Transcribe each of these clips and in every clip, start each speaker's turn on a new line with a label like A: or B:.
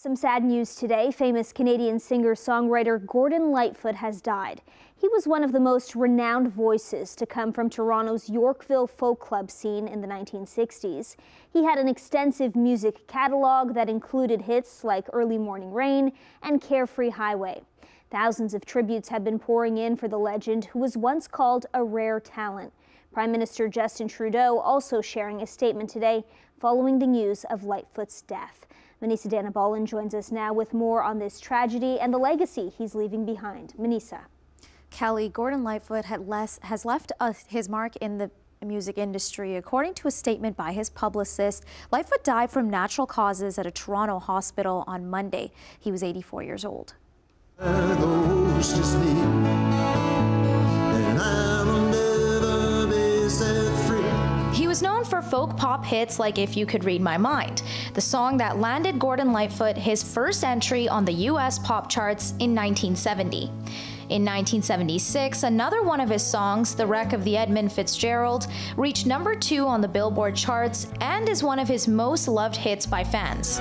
A: Some sad news today. Famous Canadian singer-songwriter Gordon Lightfoot has died. He was one of the most renowned voices to come from Toronto's Yorkville folk club scene in the 1960s. He had an extensive music catalogue that included hits like Early Morning Rain and Carefree Highway. Thousands of tributes have been pouring in for the legend, who was once called a rare talent. Prime Minister Justin Trudeau also sharing a statement today following the news of Lightfoot's death. Manisa Danabalan joins us now with more on this tragedy and the legacy he's leaving behind. Manisa.
B: Kelly, Gordon Lightfoot has left his mark in the music industry. According to a statement by his publicist, Lightfoot died from natural causes at a Toronto hospital on Monday. He was 84 years old. He was known for folk pop hits like If You Could Read My Mind, the song that landed Gordon Lightfoot his first entry on the U.S. pop charts in 1970. In 1976, another one of his songs, The Wreck of the Edmund Fitzgerald, reached #2 on the Billboard charts and is one of his most loved hits by fans.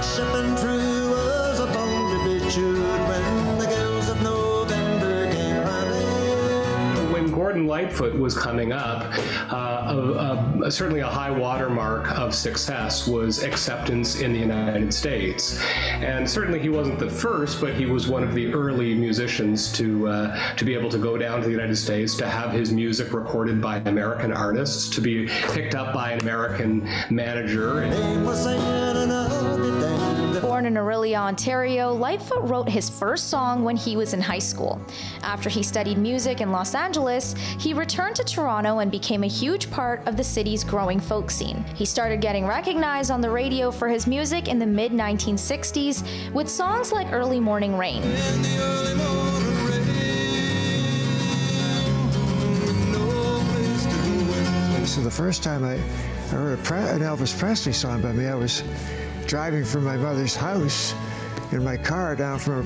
C: Gordon Lightfoot was coming up, certainly a high watermark of success was acceptance in the United States. And certainly he wasn't the first, but he was one of the early musicians to be able to go down to the United States, to have his music recorded by American artists, to be picked up by an American manager.
B: Born in Orillia, Ontario, Lightfoot wrote his first song when he was in high school. After he studied music in Los Angeles, he returned to Toronto and became a huge part of the city's growing folk scene. He started getting recognized on the radio for his music in the mid-1960s with songs like Early Morning Rain.
D: So the first time I heard an Elvis Presley song by me, I was driving from my mother's house in my car down from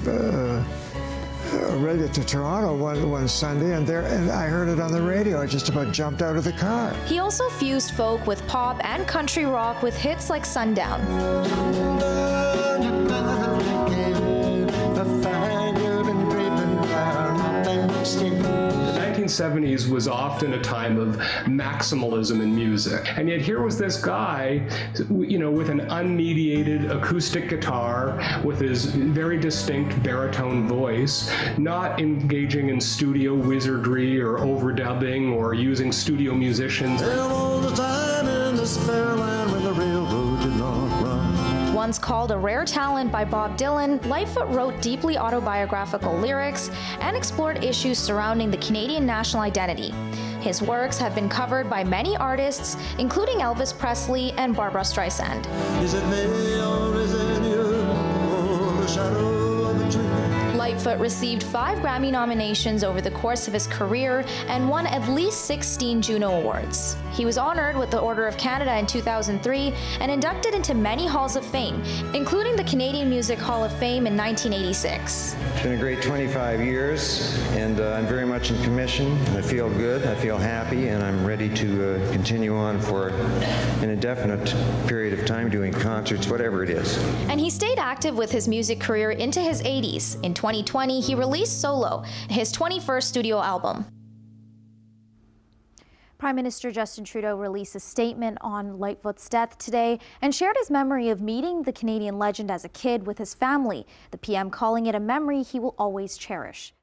D: Orillia to Toronto one Sunday, and I heard it on the radio. I just about jumped out of the car.
B: He also fused folk with pop and country rock with hits like Sundown.
C: The 1970s was often a time of maximalism in music, and yet here was this guy, you know, with an unmediated acoustic guitar, with his very distinct baritone voice, not engaging in studio wizardry or overdubbing or using studio musicians.
B: Once called a rare talent by Bob Dylan, Lightfoot wrote deeply autobiographical lyrics and explored issues surrounding the Canadian national identity. His works have been covered by many artists, including Elvis Presley and Barbra Streisand. Is it me or is it you, or the shadow of a tree? Lightfoot received 5 Grammy nominations over the course of his career and won at least 16 Juno Awards. He was honored with the Order of Canada in 2003 and inducted into many halls of fame, including the Canadian Music Hall of Fame in 1986.
E: It's been a great 25 years, and I'm very much in commission. I feel good, I feel happy, and I'm ready to continue on for an indefinite period of time doing concerts, whatever it is.
B: And he stayed active with his music career into his 80s. In 2020, he released Solo, his 21st studio album. Prime Minister Justin Trudeau released a statement on Lightfoot's death today and shared his memory of meeting the Canadian legend as a kid with his family, the PM calling it a memory he will always cherish.